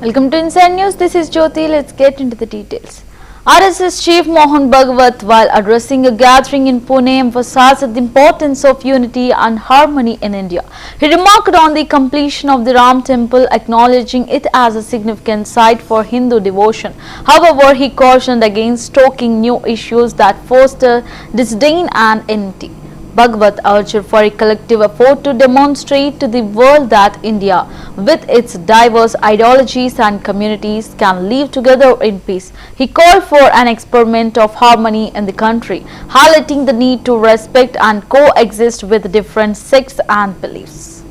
Welcome to Inside News. This is Jyoti. Let's get into the details. RSS Chief Mohan Bhagwat, while addressing a gathering in Pune, emphasized the importance of unity and harmony in India. He remarked on the completion of the Ram Temple, acknowledging it as a significant site for Hindu devotion. However, he cautioned against stoking new issues that foster disdain and enmity. Bhagwat urged for a collective effort to demonstrate to the world that India, with its diverse ideologies and communities, can live together in peace. He called for an experiment of harmony in the country, highlighting the need to respect and coexist with different sects and beliefs.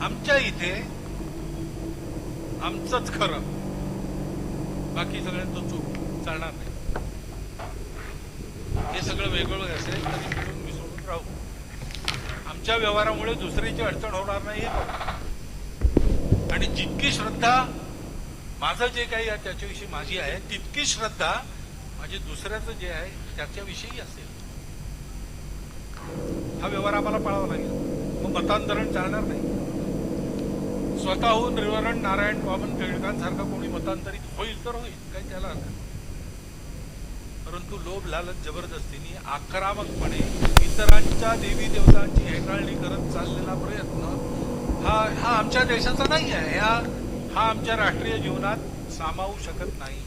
आमच्या इथे आमचंच खरं, बाकी सगळ्यांचं चूक चालणार नाही. हे सगळं वेगवेगळं असेल तरी मिळून मिसळून राहू. आमच्या व्यवहारामुळे दुसऱ्याची अडचण होणार नाही. आणि जितकी श्रद्धा माझं जे काही आहे त्याच्याविषयी माझी आहे, तितकी श्रद्धा माझी दुसऱ्याचं जे आहे त्याच्याविषयी असेल. हा व्यवहार आम्हाला पाळावा लागेल. मग मतांतरण चालणार नाही. स्वतःहून रिव्हरंट नारायण वामन टिळकांसारखा कोणी मतांतरित होईल तर होईल, काही त्याला हरकत. परंतु लोभ लालच जबरदस्तीने आक्रमकपणे इतरांच्या देवी देवतांची हेटाळणी करत चाललेला प्रयत्न हा आमच्या देशाचा नाही आहे. हा आमच्या राष्ट्रीय जीवनात सामावू शकत नाही.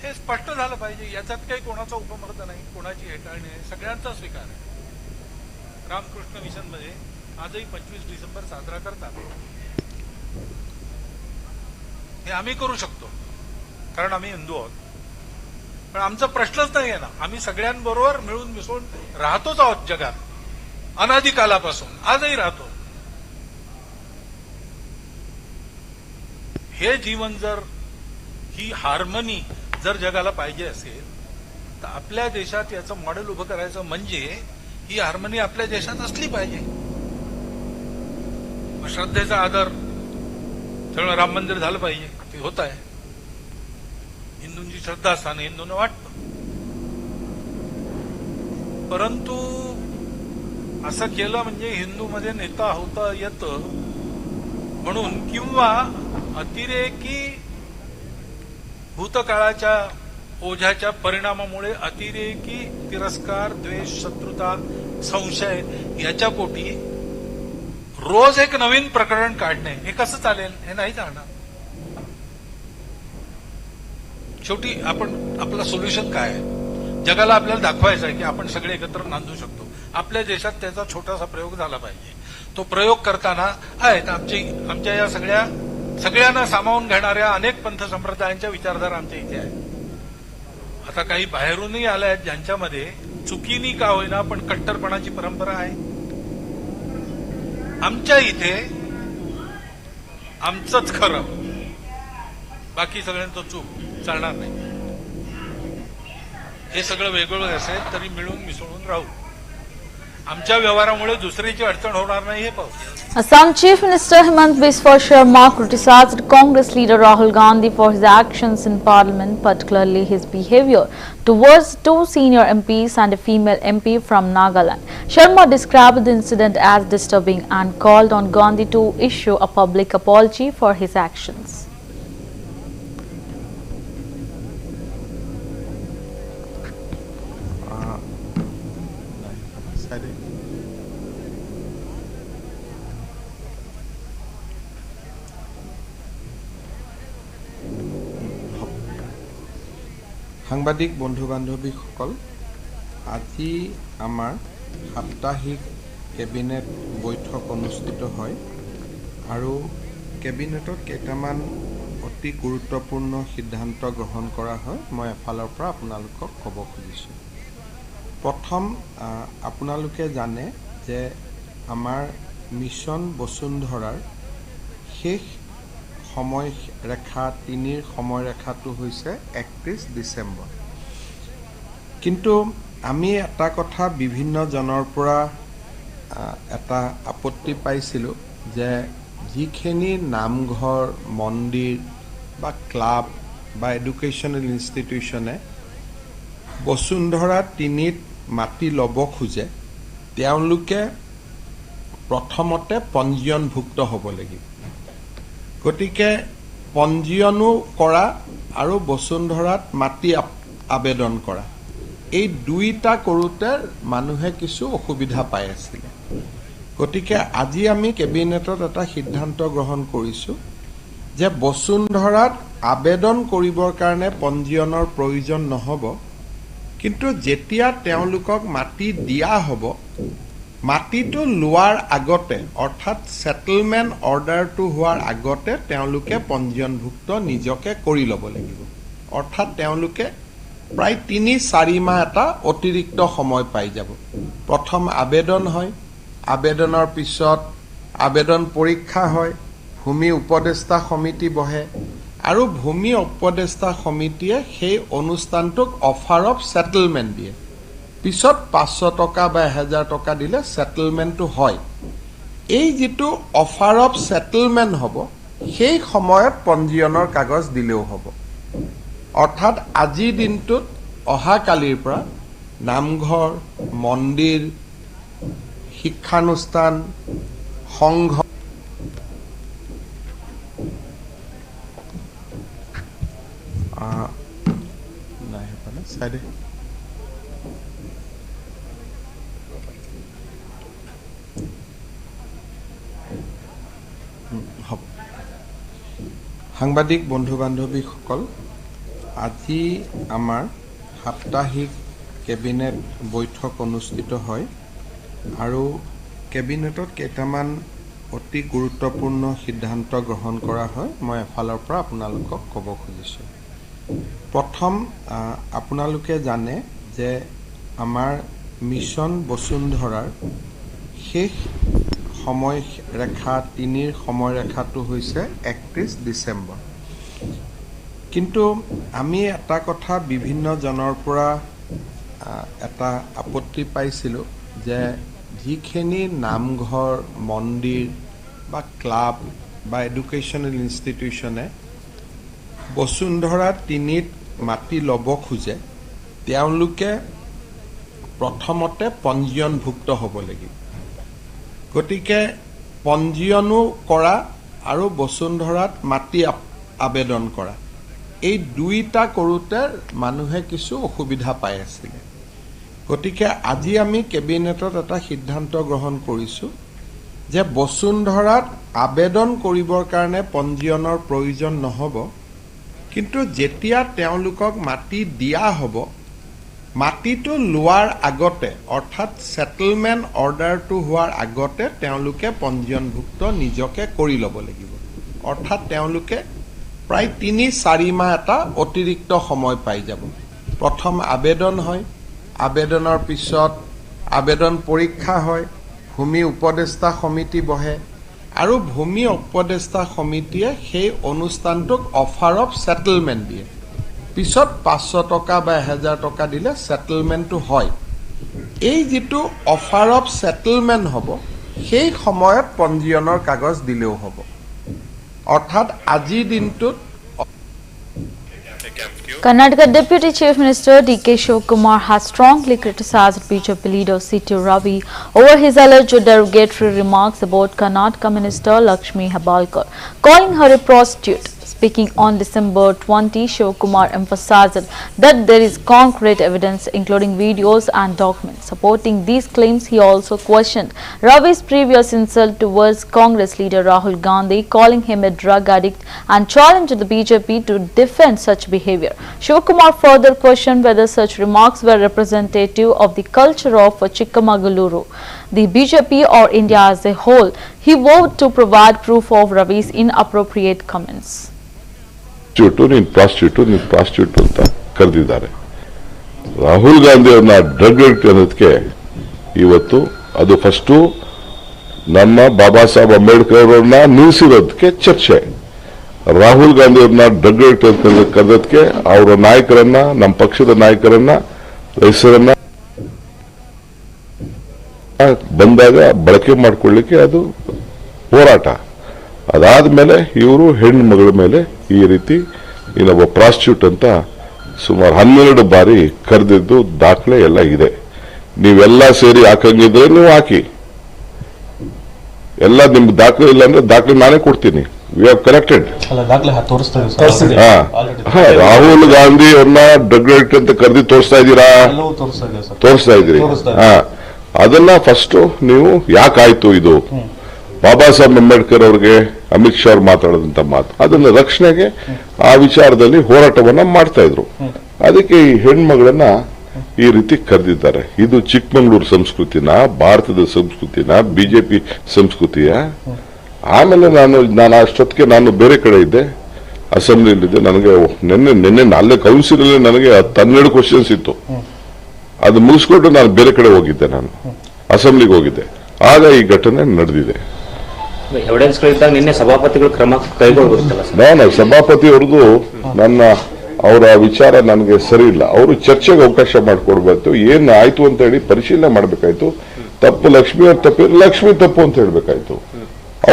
हे स्पष्ट झालं पाहिजे. याच्यात काही कोणाचा उपमर्द नाही, कोणाची हेटाळणी आहे, सगळ्यांचा स्वीकार आहे. रामकृष्ण मिशन मध्ये आजही 25 डिसेंबर साजरा करतात. हे आम्ही करू शकतो कारण आम्ही हिंदू आहोत. पण आमचा प्रश्नच नाही आहे ना. आम्ही सगळ्यांबरोबर मिळून मिसळून राहतोच आहोत जगात, अनादिकालापासून आजही राहतो. हे जीवन जर, ही हार्मनी जर जगाला पाहिजे असेल तर आपल्या देशात याचं मॉडेल उभं करायचं म्हणजे ही हार्मनी आपल्या देशात असली पाहिजे. श्रद्धेचा आदर, सगळं राम मंदिर झालं पाहिजे, ते होत आहे. हिंदूंची श्रद्धास्थान हिंदूंना वाटतं. परंतु असं केलं म्हणजे हिंदूमध्ये नेता होता येतं म्हणून, किंवा अतिरेकी भूतकाळाच्या ओझ्याच्या परिणामामुळे अतिरेकी तिरस्कार, द्वेष, शत्रुता, संशय याच्या पोटी रोज एक नवीन प्रकरण काढणे हे कसं चालेल? हे नाही चालणार. शेवटी आपलं सोल्युशन काय आहे? जगाला आपल्याला दाखवायचं आहे की आपण सगळे एकत्र नांदू शकतो. आपल्या देशात त्याचा छोटासा प्रयोग झाला पाहिजे. तो प्रयोग करताना आहेत आमच्या या सगळ्यांना सामावून घेणाऱ्या अनेक पंथ संप्रदायांच्या विचारधारा आमच्या इथे आहेत. आता काही बाहेरूनही आल्या आहेत ज्यांच्यामध्ये चुकीनी का होईना पण कट्टरपणाची परंपरा आहे. आमच्या इथे आमचंच खरं, बाकी सगळ्यांचं चूक चालणार नाही. हे सगळं वेगवेगळं असेल तरी मिळून मिसळून राहू. आमच्या व्यवहारामुळे दुसऱ्याची अडचण होणार नाही हे पाहू. Assam Chief Minister Himant Biswa Sharma criticized Congress leader Rahul Gandhi for his actions in Parliament, particularly his behaviour towards two senior MPs and a female MP from Nagaland. Sharma described the incident as disturbing and called on Gandhi to issue a public apology for his actions. সাংবাদিক বন্ধু বান্ধৱীসকল, আজি আমাৰ সাপ্তাহিক cabinet বৈঠক অনুষ্ঠিত হয় আৰু কেবিনেটত কেইটামান অতি গুৰুত্বপূৰ্ণ সিদ্ধান্ত গ্ৰহণ কৰা হয়. মই এফালৰ পৰা আপোনালোকক ক'ব খুজিছোঁ. প্ৰথম, আপোনালোকে জানে যে আমাৰ মিছন বসুন্ধৰাৰ শেষ সময়ৰেখা 3ৰ সময়ৰেখাটো হৈছে 31 ডিচেম্বৰ. কিন্তু আমি এটা কথা বিভিন্ন জনৰ পৰা এটা আপত্তি পাইছিলোঁ যে যিখিনি নামঘৰ, মন্দিৰ বা ক্লাব বা এডুকেশ্যনেল ইনষ্টিটিউশ্যনে বসুন্ধৰা 3ত মাটি ল'ব খোজে, তেওঁলোকে প্ৰথমতে পঞ্জীয়নভুক্ত হ'ব লাগিব গতিকে পঞ্জীয়নো কৰা আৰু বসুন্ধৰাত মাটি আবেদন কৰা এই দুইটা কৰোতে মানুহে কিছু অসুবিধা পাই আছিল গতিকে আজি আমি কেবিনেটত এটা সিদ্ধান্ত গ্ৰহণ কৰিছো যে বসুন্ধৰাত আবেদন কৰিবৰ কাৰণে পঞ্জীয়নৰ প্ৰয়োজন নহব কিন্তু যেতিয়া তেওঁলোকক মাটি দিয়া হ'ব মাটিটো লোৱাৰ আগতে অৰ্থাৎ সেটেলমেন্ট অৰ্ডাৰটো হোৱাৰ আগতে তেওঁলোকে পঞ্জীয়নভুক্ত নিজকে কৰি ল'ব লাগিব অৰ্থাৎ তেওঁলোকে প্ৰায় ৩-৪ মাহ এটা অতিৰিক্ত সময় পাই যাব প্ৰথম আবেদন হয় আবেদনৰ পিছত আবেদন পৰীক্ষা হয় ভূমি উপদেষ্টা সমিতি বহে আৰু ভূমি উপদেষ্টা সমিতিয়ে সেই অনুষ্ঠানটোক অফাৰ অফ সেটেলমেন্ট দিয়ে পিছত 500 টকা বা 1000 টকা দিলে সেটেলমেন্টটো হয় এই যেটো অফাৰ অফ সেটেলমেন্ট হ'ব সেই সময়ত পঞ্জীয়নৰ কাগজ দিলেও হ'ব অৰ্থাৎ আজি দিনটোত অহা কালিৰ পৰা নামঘৰ মন্দিৰ শিক্ষানুষ্ঠান সংঘ নাই হেপানে সাইডে সাংবাদিক বন্ধু বান্ধৱীসকল আজি আমাৰ সাপ্তাহিক কেবিনেট বৈঠক অনুষ্ঠিত হয় আৰু কেবিনেটত কেইটামান অতি গুৰুত্বপূৰ্ণ সিদ্ধান্ত গ্ৰহণ কৰা হয় মই এফালৰ পৰা আপোনালোকক ক'ব খুজিছোঁ প্ৰথম আপোনালোকে জানে যে আমাৰ মিছন বসুন্ধৰাৰ শেষ সময়ৰেখা 3ৰ সময়ৰেখাটো হৈছে 31 ডিসেম্বৰ কিন্তু আমি এটা কথা বিভিন্ন জনৰ পৰা এটা আপত্তি পাইছিলো যে যিখিনি নামঘৰ মন্দিৰ বা ক্লাব বা এডুকেশনাল ইনষ্টিটিউশনে বসুন্ধৰা 3ত মাটি ল'ব খোজে তেওঁলোকে প্ৰথমতে পঞ্জীয়নভুক্ত হ'ব লাগিব গতিকে পঞ্জীয়নো কৰা আৰু বসুন্ধৰাত মাটি আবেদন কৰা এই দুইটা কৰোতে মানুহে কিছু অসুবিধা পাই আছিল গতিকে আজি আমি কেবিনেটত এটা সিদ্ধান্ত গ্ৰহণ কৰিছো যে বসুন্ধৰাত আবেদন কৰিবৰ কাৰণে পঞ্জীয়নৰ প্ৰয়োজন নহব কিন্তু যেতিয়া তেওঁলোকক মাটি দিয়া হ'ব মাটিটো লোৱাৰ আগতে অৰ্থাৎ সেটেলমেন্ট অৰ্ডাৰটো হোৱাৰ আগতে তেওঁলোকে পঞ্জীয়নভুক্ত নিজকে কৰি ল'ব লাগিব অৰ্থাৎ তেওঁলোকে প্ৰায় ৩-৪ মাহ এটা অতিৰিক্ত সময় পাই যাব প্ৰথম আবেদন হয় আবেদনৰ পিছত আবেদন পৰীক্ষা হয় ভূমি উপদেষ্টা সমিতি বহে আৰু ভূমি উপদেষ্টা সমিতিয়ে সেই অনুষ্ঠানটোক অফাৰ অফ সেটেলমেন্ট দিয়ে পিছত 500 টকা বা 1000 টকা দিলে সেটেলমেন্টটো হয় এই যেটো অফাৰ অফ সেটেলমেন্ট হ'ব সেই সময়ত পঞ্জীয়নৰ কাগজ দিলেও হ'ব অৰ্থাৎ আজি দিনটোত Karnataka Deputy Chief Minister D.K. Shivakumar has strongly criticized BJP leader C.T. Ravi over his alleged derogatory remarks about Karnataka Minister Lakshmi Hebalkar, calling her a prostitute. Speaking on December 20, Shivakumar emphasized that there is concrete evidence, including videos and documents, supporting these claims. He also questioned Ravi's previous insult towards Congress leader Rahul Gandhi, calling him a drug addict, and challenged the BJP to defend such behavior. Shivakumar further questioned whether such remarks were representative of the culture of Chikmagaluru, the BJP or India as a whole. He vowed to provide proof of Ravi's inappropriate comments. Prostitute ಅಂತ ಕರೆದಿದ್ದಾರೆ ರಾಹುಲ್ ಗಾಂಧಿ ಅವರನ್ನ drug addict ಅನ್ನೋದಕ್ಕೆ ಇವತ್ತು ಅದು first ನಮ್ಮ ಬಾಬಾ ಸಾಹೇಬ್ ಅಂಬೇಡ್ಕರ್ ಅವರನ್ನ ನಿಲ್ಲಿಸಿರೋದಕ್ಕೆ ಚರ್ಚೆ ರಾಹುಲ್ ಗಾಂಧಿ ಅವರನ್ನ ಡ್ರಗ್ ಅಡಿಕ್ಟ್ ಅಂತ ಕರೆದಕ್ಕೆ ಅವರ ನಾಯಕರನ್ನ ನಮ್ಮ ಪಕ್ಷದ ನಾಯಕರನ್ನ ಹೆಸರನ್ನ ಬಂದಾಗ ಬಳಕೆ ಮಾಡಿಕೊಳ್ಳಿಕ್ಕೆ ಅದು ಹೋರಾಟ ಅದಾದ್ಮೇಲೆ ಇವರು ಹೆಣ್ಣು ಮಗಳ ಮೇಲೆ ಈ ರೀತಿ ಇನ್ನೊಬ್ಬ ಪ್ರಾಸ್ಟಿಟ್ಯೂಟ್ ಅಂತ ಸುಮಾರು 12 ಬಾರಿ ಕರೆದಿದ್ದು ದಾಖಲೆ ಎಲ್ಲ ಇದೆ ನೀವೆಲ್ಲ ಸೇರಿ ಹಾಕಂಗಿದ್ರೆ ನೀವು ಹಾಕಿ ಎಲ್ಲ ನಿಮ್ಗೆ ದಾಖಲೆ ಇಲ್ಲ ಅಂದ್ರೆ ದಾಖಲೆ ನಾನೇ ಕೊಡ್ತೀನಿ. We have collected. Rahul Gandhi ಅವ್ರನ್ನ ಡ್ರಗ್ ಅಡಿಕ್ಟ್ ಅಂತ ಕರೆದಿ ತೋರಿಸ್ತಾ ಇದ್ದೀರಾ? ತೋರಿಸ್ತಾ ಇದ್ದೀರಿ. ಅದನ್ನ ಫಸ್ಟ್ ನೀವು ಯಾಕಾಯ್ತು ಇದು? ಬಾಬಾ ಸಾಹೇಬ್ ಅಂಬೇಡ್ಕರ್ ಅವ್ರಿಗೆ ಅಮಿತ್ ಶಾ ಅವ್ರು ಮಾತಾಡಿದಂತ ಮಾತು, ಅದನ್ನ ರಕ್ಷಣೆಗೆ ಆ ವಿಚಾರದಲ್ಲಿ ಹೋರಾಟವನ್ನ ಮಾಡ್ತಾ ಇದ್ರು. ಅದಕ್ಕೆ ಈ ಹೆಣ್ಮಗಳನ್ನ ಈ ರೀತಿ ಕರೆದಿದ್ದಾರೆ. ಇದು ಚಿಕ್ಕಮಗಳೂರು ಸಂಸ್ಕೃತಿನ, ಭಾರತದ ಸಂಸ್ಕೃತಿನ, ಬಿಜೆಪಿ ಸಂಸ್ಕೃತಿಯ? ಆಮೇಲೆ ನಾನು ಅಷ್ಟೊತ್ತಿಗೆ ನಾನು ಬೇರೆ ಕಡೆ ಇದ್ದೆ, ಅಸೆಂಬ್ಲಿಯಲ್ಲಿದ್ದೆ. ನನಗೆ ನಿನ್ನೆ ಅಲ್ಲೇ ಕೌನ್ಸಿಲ್ ಅಲ್ಲಿ ನನಗೆ 12 ಕ್ವಶನ್ಸ್ ಇತ್ತು. ಅದು ಮುಗಿಸ್ಕೊಂಡು ನಾನು ಬೇರೆ ಕಡೆ ಹೋಗಿದ್ದೆ, ನಾನು ಅಸೆಂಬ್ಲಿಗೆ ಹೋಗಿದ್ದೆ. ಆಗ ಈ ಘಟನೆ ನಡೆದಿದೆ. ಎವಿಡೆನ್ಸ್ಗಳಿದ್ದಾಗ ನಿನ್ನೆ ಸಭಾಪತಿಗಳು ಕ್ರಮ ಕೈಗೊಳ್ಳಬೇಕಲ್ಲ? ನಾನು ಸಭಾಪತಿ ಅವ್ರದ್ದು ಅವರ ವಿಚಾರ ನನಗೆ ಸರಿ ಇಲ್ಲ. ಅವರು ಚರ್ಚೆಗೆ ಅವಕಾಶ ಮಾಡಿಕೊಡ್ಬೇಕು. ಏನ್ ಆಯ್ತು ಅಂತ ಹೇಳಿ ಪರಿಶೀಲನೆ ಮಾಡ್ಬೇಕಾಯ್ತು. ತಪ್ಪು ಲಕ್ಷ್ಮಿ ಅವ್ರ ತಪ್ಪಿದ್ರೆ ಲಕ್ಷ್ಮಿ ತಪ್ಪು ಅಂತ ಹೇಳ್ಬೇಕಾಯ್ತು,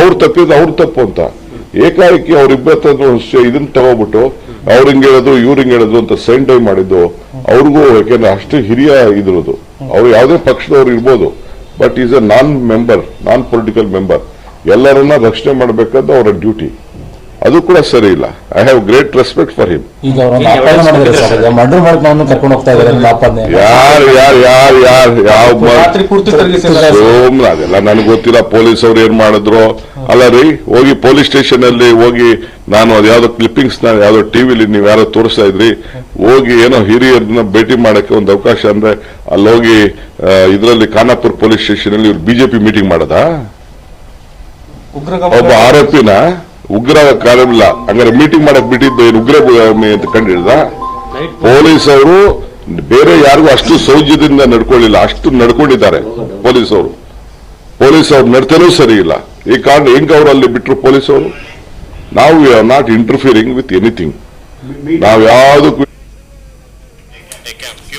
ಅವ್ರು ತಪ್ಪಿದ್ರೆ ಅವ್ರ ತಪ್ಪು ಅಂತ. ಏಕಾಏಕಿ ಅವ್ರಿಬ್ಬರ ಇದನ್ನ ತಗೋಬಿಟ್ಟು ಅವ್ರ ಹಿಂಗ್ ಹೇಳೋದು ಇವ್ರ ಹಿಂಗ್ ಹೇಳೋದು ಅಂತ ಸೈಂಡ್ ಮಾಡಿದ್ದು ಅವ್ರಿಗೂ, ಯಾಕೆಂದ್ರೆ ಅಷ್ಟು ಹಿರಿಯ ಇದ್ರದು. ಅವ್ರು ಯಾವುದೇ ಪಕ್ಷದವ್ರು ಇರ್ಬೋದು, but is A non political member. ಎಲ್ಲರನ್ನ ರಕ್ಷಣೆ ಮಾಡಬೇಕಾದ ಅವರ ಡ್ಯೂಟಿ. ಅದು ಕೂಡ ಸರಿ ಇಲ್ಲ. I have great respect for him. ಅದೆಲ್ಲ ನನಗೆ ಗೊತ್ತಿಲ್ಲ. ಪೊಲೀಸ್ ಅವ್ರು ಏನ್ ಮಾಡಿದ್ರು ಅಲ್ಲ ರೀ. ಹೋಗಿ ಪೊಲೀಸ್ ಸ್ಟೇಷನ್ ಅಲ್ಲಿ ಹೋಗಿ, ನಾನು ಅದ್ಯಾವ್ದೋ ಕ್ಲಿಪ್ಪಿಂಗ್ಸ್ ಯಾವ್ದೋ ಟಿವಿಲಿ ನೀವು ಯಾರೋ ತೋರಿಸ್ತಾ ಇದ್ರಿ, ಹೋಗಿ ಏನೋ ಹಿರಿಯರನ್ನ ಭೇಟಿ ಮಾಡಕ್ಕೆ ಒಂದು ಅವಕಾಶ ಅಂದ್ರೆ ಅಲ್ಲಿ ಹೋಗಿ ಇದರಲ್ಲಿ ಖಾನಾಪುರ್ ಪೊಲೀಸ್ ಸ್ಟೇಷನ್ ಅಲ್ಲಿ ಇವ್ರು ಬಿಜೆಪಿ ಮೀಟಿಂಗ್ ಮಾಡದ? ಒಬ್ಬ ಆರೋಪಿನ ಉಗ್ರ ಕಾರ್ಯವಿಲ್ಲ ಹಂಗಾರೆ ಮೀಟಿಂಗ್ ಮಾಡಕ್ ಬಿಟ್ಟಿದ್ದು ಏನು ಉಗ್ರ ಅಂತ ಕಂಡಿಡ್ದ? ಪೊಲೀಸ್ ಅವರು ಬೇರೆ ಯಾರಿಗೂ ಅಷ್ಟು ಸೌಜ್ಯದಿಂದ ನಡ್ಕೊಳ್ಳಿಲ್ಲ, ಅಷ್ಟು ನಡ್ಕೊಂಡಿದ್ದಾರೆ ಪೊಲೀಸ್ ಅವರು. ಪೊಲೀಸ್ ಅವ್ರ ನಡತೆನೂ ಸರಿ ಇಲ್ಲ. ಈ ಕಾರಣ ಹೆಂಗ್ ಅವರು ಅಲ್ಲಿ ಬಿಟ್ರು ಪೊಲೀಸ್ ಅವರು? ನಾವು we are not interfering with anything. ನಾವು ಯಾವುದಕ್ಕೂ.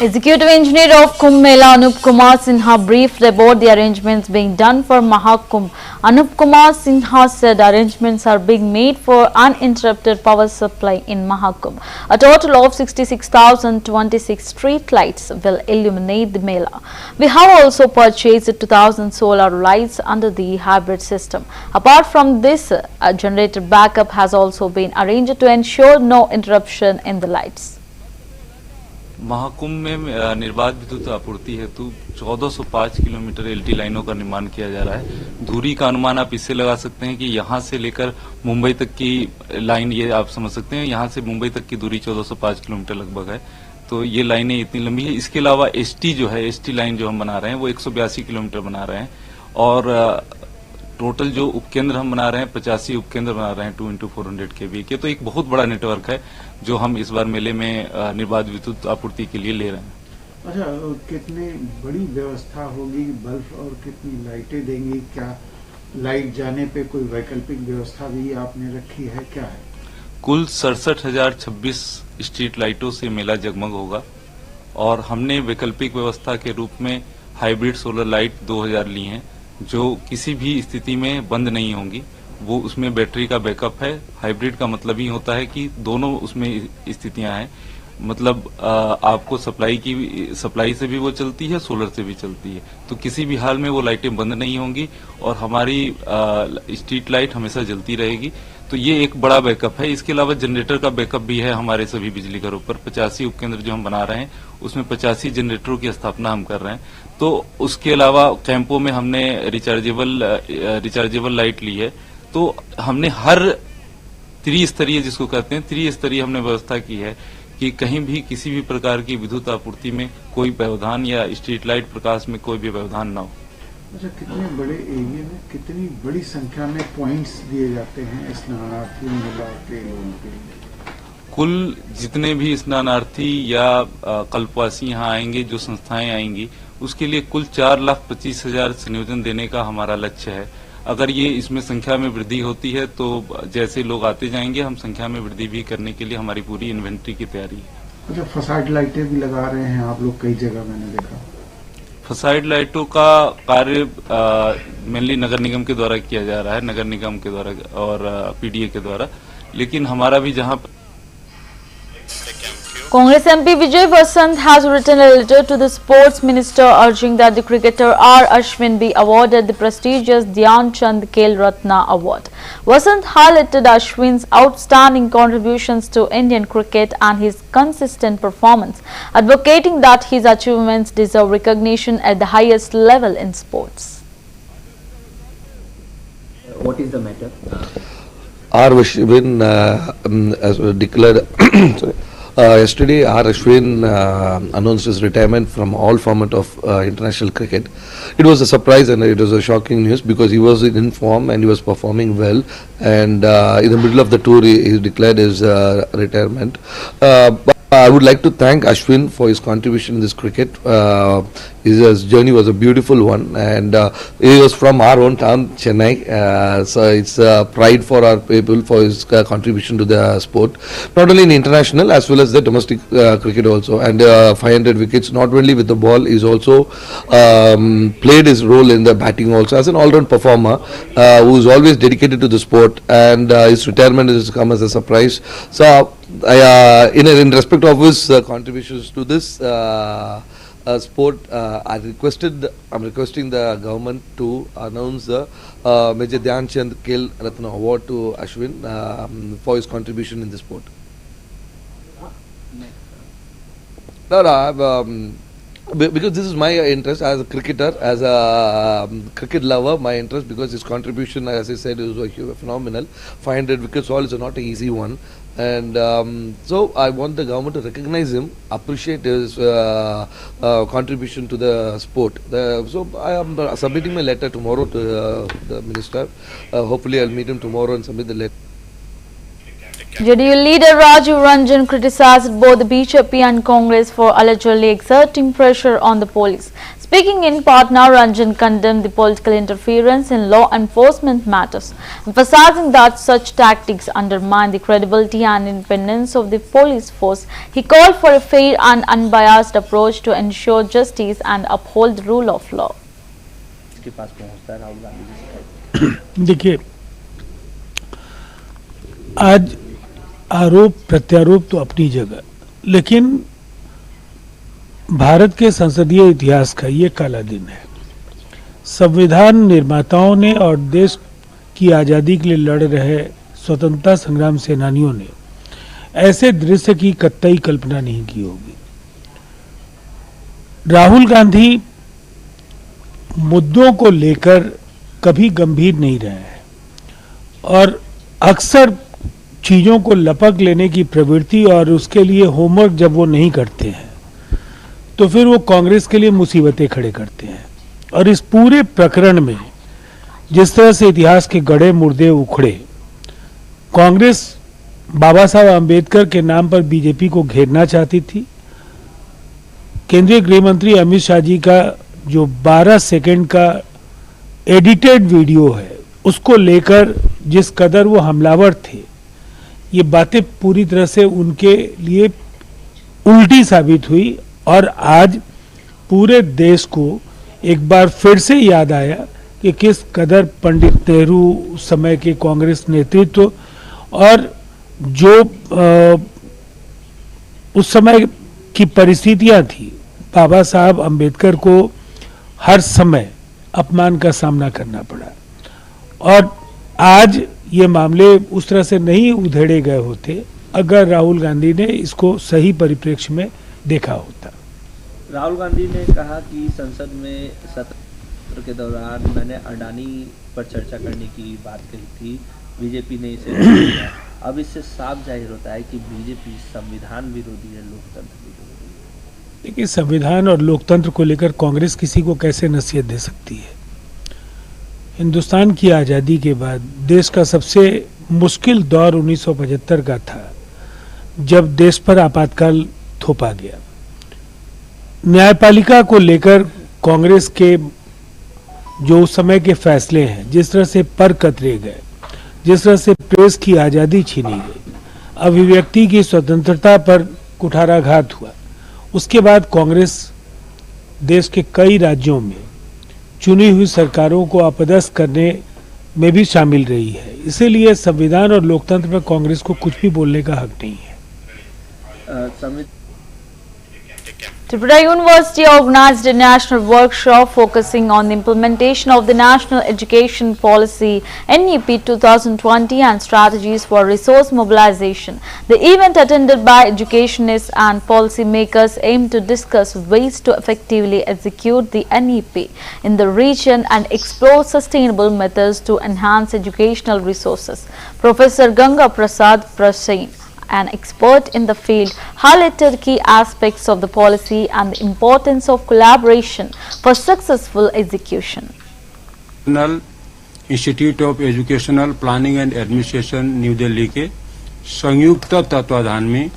Executive Engineer of Kumbh Mela Anup Kumar Sinha briefed about the arrangements being done for Mahakumbh. Anup Kumar Sinha said arrangements are being made for uninterrupted power supply in Mahakumbh. A total of 66,026 street lights will illuminate the Mela. We have also purchased 2,000 solar lights under the hybrid system. Apart from this, a generator backup has also been arranged to ensure no interruption in the lights. Mahakumbh में निर्बाध विद्युत आपूर्ति हेतु 1405 kilometre LT लाइनों का निर्माण किया जा रहा है। दूरी का अनुमान आप इससे लगा सकते हैं कि यहाँ से लेकर मुंबई तक की लाइन, ये आप समझ सकते हैं, यहाँ से मुंबई तक की दूरी 1405 किलोमीटर लगभग है। तो ये लाइनें इतनी लंबी है। इसके अलावा एसटी जो है, एसटी लाइन जो हम बना रहे हैं वो 182 किलोमीटर बना रहे हैं। और टोटल जो उपकेंद्र हम बना रहे हैं 85 उपकेंद्र बना रहे हैं 2x400 kV के। तो एक बहुत बड़ा नेटवर्क है जो हम इस बार मेले में निर्बाध विद्युत आपूर्ति के लिए ले रहे हैं। अच्छा, कितनी बड़ी व्यवस्था होगी? बल्ब और कितनी लाइटें देंगी? क्या लाइट जाने पे कोई वैकल्पिक व्यवस्था भी आपने रखी है? क्या है? कुल 67,026 स्ट्रीट लाइटों से मेला जगमग होगा। और हमने वैकल्पिक व्यवस्था के रूप में हाइब्रिड सोलर लाइट 2000 ली हैं, जो किसी भी स्थिति में बंद नहीं होंगी। वो उसमें बैटरी का बैकअप है। हाइब्रिड का मतलब ही होता है कि दोनों उसमें स्थितियां हैं। मतलब आपको सप्लाई से भी वो चलती है, सोलर से भी चलती है। तो किसी भी हाल में वो लाइटें बंद नहीं होंगी और हमारी स्ट्रीट लाइट हमेशा जलती रहेगी। तो ये एक बड़ा बैकअप है। इसके अलावा जनरेटर का बैकअप भी है हमारे सभी बिजली घरों पर। 85 उपकेंद्र जो हम बना रहे हैं उसमें 85 जनरेटरों की स्थापना हम कर रहे हैं। तो उसके अलावा कैंपों में हमने रिचार्जेबल लाइट ली है। तो हमने हर त्रिस्तरीय, जिसको कहते हैं त्रिस्तरीय, हमने व्यवस्था की है कि कहीं भी किसी भी प्रकार की विद्युत आपूर्ति में कोई व्यवधान या स्ट्रीट लाइट प्रकाश में कोई भी व्यवधान न हो। अच्छा, कितने बड़े एरिया में कितनी बड़ी संख्या में पॉइंट्स दिए जाते हैं स्नानार्थियों मेला के लोगों के लिए? कुल जितने भी स्नानार्थी या कल्पवासी यहाँ आएंगे, जो संस्थाएं आएंगी, उसके लिए कुल 4,25,000 संयोजन देने का हमारा लक्ष्य है। अगर ये इसमें संख्या में वृद्धि होती है तो जैसे लोग आते जाएंगे हम संख्या में वृद्धि भी करने के लिए हमारी पूरी इन्वेंट्री की तैयारी है। अच्छा, फसाइड लाइटें भी लगा रहे हैं आप लोग कई जगह, मैंने देखा। फसाइड लाइटों का कार्य मेनली नगर निगम के द्वारा किया जा रहा है, नगर निगम के द्वारा और पीडीए के द्वारा। लेकिन हमारा भी जहाँ Congress MP Vijay Vasant has written a letter to the sports minister urging that the cricketer R. Ashwin be awarded the prestigious Dhyan Chand Khel Ratna Award. Vasant highlighted Ashwin's outstanding contributions to Indian cricket and his consistent performance, advocating that his achievements deserve recognition at the highest level in sports. What is the matter? R. Ashwin as declared sorry, yesterday R. Ashwin announced his retirement from all format of international cricket. It was a surprise and it was a shocking news because he was in form and he was performing well, and in the middle of the tour he declared his retirement. But I would like to thank Ashwin for his contribution in this cricket. His journey was a beautiful one, and he was from our own town, Chennai. So it's pride for our people for his contribution to the sport, not only in international as well as the domestic cricket also. And 500 wickets, not only with the ball, he's also played his role in the batting also as an all-round performer who is always dedicated to the sport. And his retirement has come as a surprise. So in respect of his contributions to this sport, I'm requesting the government to announce the Major Dhyan Chand Khel Ratna Award to Ashwin for his contribution in the sport. Because this is my interest as a cricketer, as a cricket lover, my interest, because his contribution, as I said, is phenomenal. 500 wickets all is not an easy one. And so I want the government to recognize him, appreciate his contribution to the sport. So I am submitting my letter tomorrow to the minister. Hopefully I'll meet him tomorrow and submit the letter. JDU leader Rajiv Ranjan criticized both the BJP and Congress for allegedly exerting pressure on the police. Speaking in Patna, Ranjan condemned the political interference in law enforcement matters, emphasizing that such tactics undermine the credibility and independence of the police force. He called for a fair and unbiased approach to ensure justice and uphold the rule of law. देखिए, आज आरोप प्रत्यारोप तो अपनी जगह, लेकिन भारत के संसदीय इतिहास का ये काला दिन है। संविधान निर्माताओं ने और देश की आज़ादी के लिए लड़ रहे स्वतंत्रता संग्राम सेनानियों ने ऐसे दृश्य की कतई कल्पना नहीं की होगी। राहुल गांधी मुद्दों को लेकर कभी गंभीर नहीं रहे हैं और अक्सर चीज़ों को लपक लेने की प्रवृत्ति और उसके लिए होमवर्क जब वो नहीं करते हैं तो फिर वो कांग्रेस के लिए मुसीबतें खड़े करते हैं। और इस पूरे प्रकरण में जिस तरह से इतिहास के गड़े मुर्दे उखड़े, कांग्रेस बाबा साहब आम्बेडकर के नाम पर बीजेपी को घेरना चाहती थी। केंद्रीय गृह मंत्री अमित शाह जी का जो 12 सेकंड का एडिटेड वीडियो है उसको लेकर जिस कदर वो हमलावर थे, ये बातें पूरी तरह से उनके लिए उल्टी साबित हुई और आज पूरे देश को एक बार फिर से याद आया कि किस कदर पंडित नेहरू समय के कांग्रेस नेतृत्व और जो उस समय की परिस्थितियां थी, बाबा साहब अंबेडकर को हर समय अपमान का सामना करना पड़ा। और आज ये मामले उस तरह से नहीं उधेड़े गए होते अगर राहुल गांधी ने इसको सही परिप्रेक्ष्य में देखा होता। राहुल गांधी ने कहा कि संसद में सत्र के दौरान मैंने अडानी पर चर्चा करने की बात कही थी, बीजेपी ने इसे नहीं किया। अब इससे साफ जाहिर होता है कि बीजेपी संविधान विरोधी है, लोकतंत्र विरोधी है। देखिए, संविधान और लोकतंत्र को लेकर कांग्रेस किसी को कैसे नसीहत दे सकती है? हिंदुस्तान की आज़ादी के बाद देश का सबसे मुश्किल दौर 1975 का था, जब देश पर आपातकाल थोपा गया। न्यायपालिका को लेकर कांग्रेस के जो उस समय के फैसले हैं, जिस तरह से पर कतरे गए, जिस तरह से प्रेस की आज़ादी छीनी गई, अभिव्यक्ति की स्वतंत्रता पर कुठाराघात हुआ, उसके बाद कांग्रेस देश के कई राज्यों में चुनी हुई सरकारों को अपदस्थ करने में भी शामिल रही है। इसीलिए संविधान और लोकतंत्र पर कांग्रेस को कुछ भी बोलने का हक नहीं है। Tripura University organized a national workshop focusing on the implementation of the National Education Policy NEP 2020 and strategies for resource mobilization. The event, attended by educationists and policymakers, aimed to discuss ways to effectively execute the NEP in the region and explore sustainable methods to enhance educational resources. Professor Ganga Prasad Prasain, an expert in the field, highlighted key aspects of the policy and the importance of collaboration for successful execution. National institute of educational planning and administration new Delhi के संयुक्त तत्वाधान में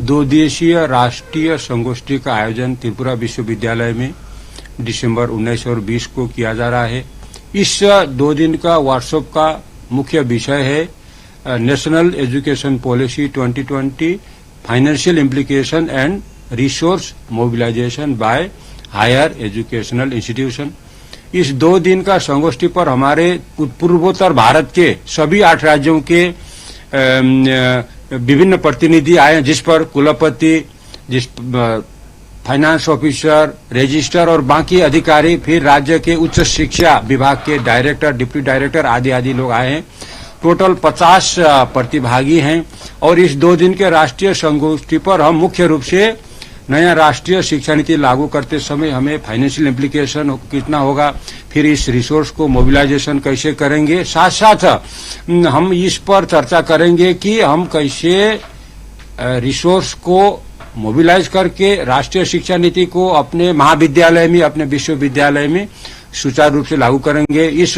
2 दिवसीय राष्ट्रीय संगोष्ठी का आयोजन त्रिपुरा विश्वविद्यालय में दिसंबर 19 और 20 को किया जा रहा है। इस 2 दिन का वर्कशॉप का मुख्य विषय है national education policy 2020, financial implication and resource mobilisation by higher educational institution. इस 2 दिन का संगोष्ठी पर हमारे पूर्वोत्तर भारत के सभी 8 राज्यों के विभिन्न प्रतिनिधि आए, जिस पर कुलपति, फाइनेंस ऑफिसर, रजिस्ट्रार और बाकी अधिकारी, फिर राज्य के उच्च शिक्षा विभाग के डायरेक्टर, डिप्टी डायरेक्टर आदि लोग आए हैं। टोटल 50 प्रतिभागी हैं और इस 2 दिन के राष्ट्रीय संगोष्ठी पर हम मुख्य रूप से नया राष्ट्रीय शिक्षा नीति लागू करते समय हमें फाइनेंशियल इम्प्लीकेशन कितना होगा, फिर इस रिसोर्स को मोबिलाइजेशन कैसे करेंगे, साथ साथ हम इस पर चर्चा करेंगे कि हम कैसे रिसोर्स को मोबिलाइज करके राष्ट्रीय शिक्षा नीति को अपने महाविद्यालय में, अपने विश्वविद्यालय में सुचारू रूप से लागू करेंगे। इस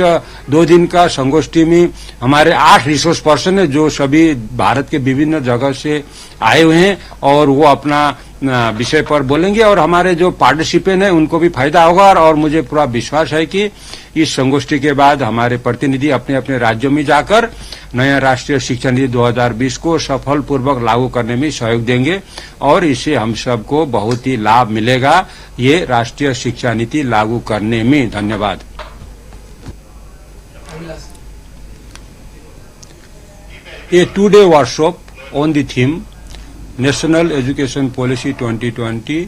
2 दिन का संगोष्ठी में हमारे 8 रिसोर्स पर्सन है जो सभी भारत के विभिन्न जगह से आए हुए हैं और वो अपना विषय पर बोलेंगे और हमारे जो पार्टिसिपेंट हैं उनको भी फायदा होगा और मुझे पूरा विश्वास है कि इस संगोष्ठी के बाद हमारे प्रतिनिधि अपने अपने राज्यों में जाकर नया राष्ट्रीय शिक्षा नीति 2020 को सफलपूर्वक लागू करने में सहयोग देंगे और इससे हम सबको बहुत ही लाभ मिलेगा ये राष्ट्रीय शिक्षा नीति लागू करने में। धन्यवाद। A 2-day workshop on the theme National Education Policy 2020,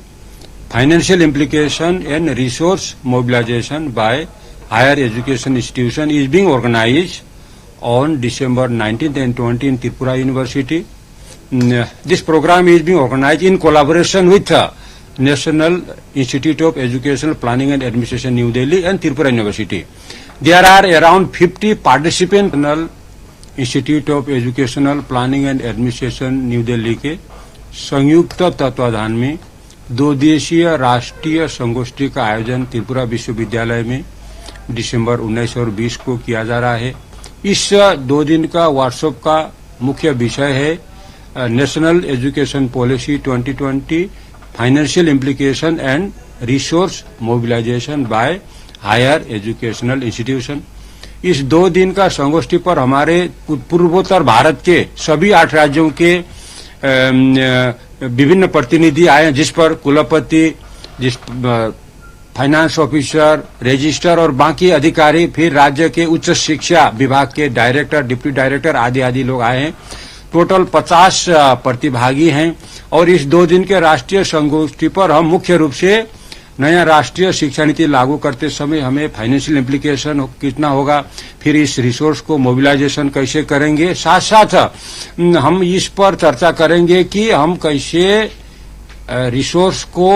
Financial Implication and Resource Mobilization by Higher Education Institution is being organized on December 19th and 20th in Tripura University. This program is being organized in collaboration with National Institute of Educational Planning and Administration New Delhi and Tripura University. There are around 50 participants. National Institute of Educational Planning and Administration New Delhi के संयुक्त तत्वाधान में 2 दिवसीय राष्ट्रीय संगोष्ठी का आयोजन त्रिपुरा विश्वविद्यालय में दिसंबर 19 और 20 को किया जा रहा है। इस 2 दिन का वर्कशॉप का मुख्य विषय है national education policy 2020, financial implication and resource mobilisation by higher educational institution. इस 2 दिन का संगोष्ठी पर हमारे पूर्वोत्तर भारत के सभी 8 राज्यों के विभिन्न प्रतिनिधि आए हैं, जिस पर कुलपति, फाइनेंस ऑफिसर, रजिस्ट्रार और बाकी अधिकारी, फिर राज्य के उच्च शिक्षा विभाग के डायरेक्टर, डिप्टी डायरेक्टर आदि लोग आए हैं। टोटल 50 प्रतिभागी हैं और इस 2 दिन के राष्ट्रीय संगोष्ठी पर हम मुख्य रूप से नया राष्ट्रीय शिक्षा नीति लागू करते समय हमें फाइनेंशियल इम्प्लीकेशन कितना होगा, फिर इस रिसोर्स को मोबिलाइजेशन कैसे करेंगे, साथ साथ हम इस पर चर्चा करेंगे कि हम कैसे रिसोर्स को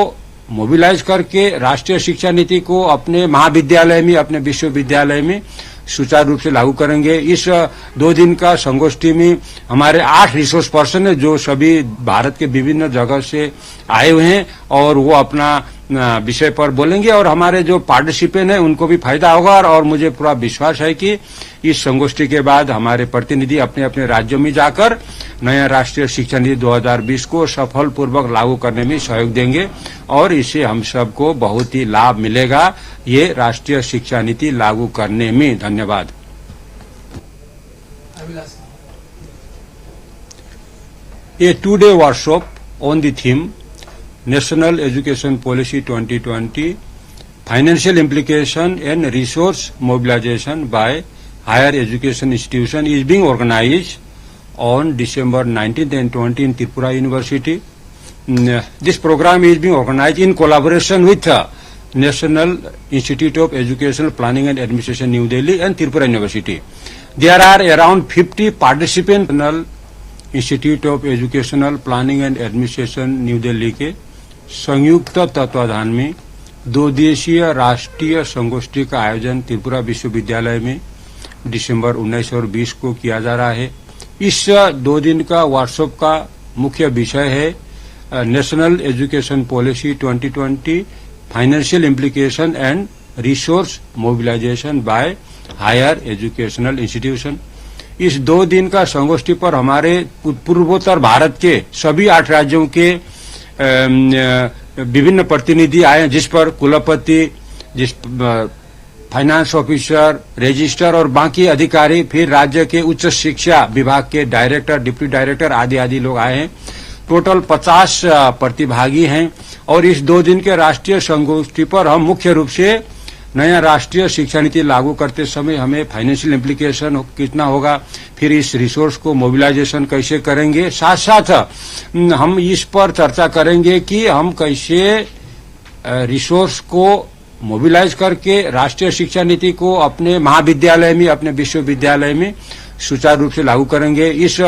मोबिलाइज करके राष्ट्रीय शिक्षा नीति को अपने महाविद्यालय में, अपने विश्वविद्यालय में सुचारू रूप से लागू करेंगे। इस 2 दिन का संगोष्ठी में हमारे 8 रिसोर्स पर्सन है जो सभी भारत के विभिन्न जगह से आए हुए हैं और वो अपना विषय पर बोलेंगे और हमारे जो पार्टिसिपेंट हैं उनको भी फायदा होगा और मुझे पूरा विश्वास है कि इस संगोष्ठी के बाद हमारे प्रतिनिधि अपने अपने राज्यों में जाकर नया राष्ट्रीय शिक्षा नीति 2020 को सफलपूर्वक लागू करने में सहयोग देंगे और इससे हम सबको बहुत ही लाभ मिलेगा ये राष्ट्रीय शिक्षा नीति लागू करने में। धन्यवाद। A 2-day workshop on the theme National Education Policy 2020, Financial Implication and Resource Mobilization by Higher Education Institution is being organized on December 19th and 20th in Tripura University. This program is being organized in collaboration with National Institute of Educational Planning and Administration, New Delhi, and Tripura University. There are around 50 participants. National Institute of Educational Planning and Administration, New Delhi के संयुक्त तत्वाधान में 2 दिवसीय राष्ट्रीय संगोष्ठी का आयोजन त्रिपुरा विश्वविद्यालय में दिसंबर 19 और 20 को किया जा रहा है। इस 2 दिन का वर्कशॉप का मुख्य विषय है national education policy 2020, financial implication and resource mobilisation by higher educational institution. इस 2 दिन का संगोष्ठी पर हमारे पूर्वोत्तर भारत के सभी 8 राज्यों के विभिन्न प्रतिनिधि आए, जिस पर कुलपति, फाइनेंस ऑफिसर, रजिस्ट्रार और बाकी अधिकारी, फिर राज्य के उच्च शिक्षा विभाग के डायरेक्टर, डिप्टी डायरेक्टर आदि लोग आए हैं। टोटल 50 प्रतिभागी हैं और इस 2 दिन के राष्ट्रीय संगोष्ठी पर हम मुख्य रूप से नया राष्ट्रीय शिक्षा नीति लागू करते समय हमें फाइनेंशियल इम्प्लीकेशन कितना होगा, फिर इस रिसोर्स को मोबिलाइजेशन कैसे करेंगे, साथ साथ हम इस पर चर्चा करेंगे कि हम कैसे रिसोर्स को मोबिलाइज करके राष्ट्रीय शिक्षा नीति को अपने महाविद्यालय में, अपने विश्वविद्यालय में सुचारू रूप से लागू करेंगे। इस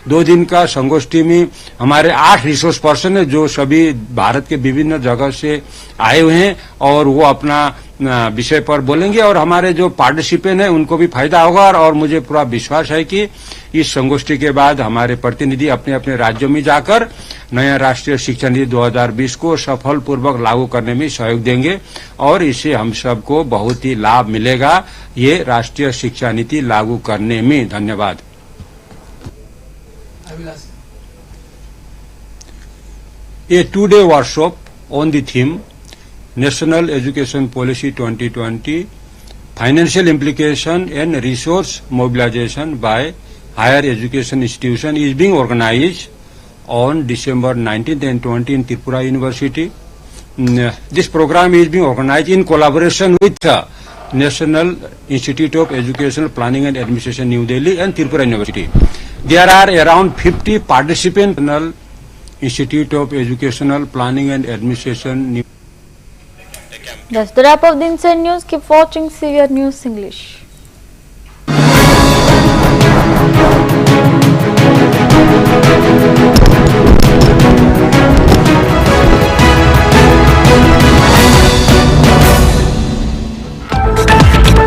2 दिन का संगोष्ठी में हमारे 8 रिसोर्स पर्सन है जो सभी भारत के विभिन्न जगह से आए हुए हैं और वो अपना विषय पर बोलेंगे और हमारे जो पार्टिसिपेंट हैं उनको भी फायदा होगा। और मुझे पूरा विश्वास है कि इस संगोष्ठी के बाद हमारे प्रतिनिधि अपने अपने राज्यों में जाकर नया राष्ट्रीय शिक्षा नीति 2020 को सफलपूर्वक लागू करने में सहयोग देंगे और इससे हम सबको बहुत ही लाभ मिलेगा ये राष्ट्रीय शिक्षा नीति लागू करने में। धन्यवाद। A 2-day workshop on the theme National Education Policy 2020, Financial Implication and Resource Mobilization by Higher Education Institution is being organized on December 19th and 20th in Tripura University. This program is being organized in collaboration with National Institute of Educational Planning and Administration, New Delhi, and Tripura University. There are around 50 participants. National Institute of Educational Planning and Administration. That's the wrap of the Inside News. Keep watching CVR News English.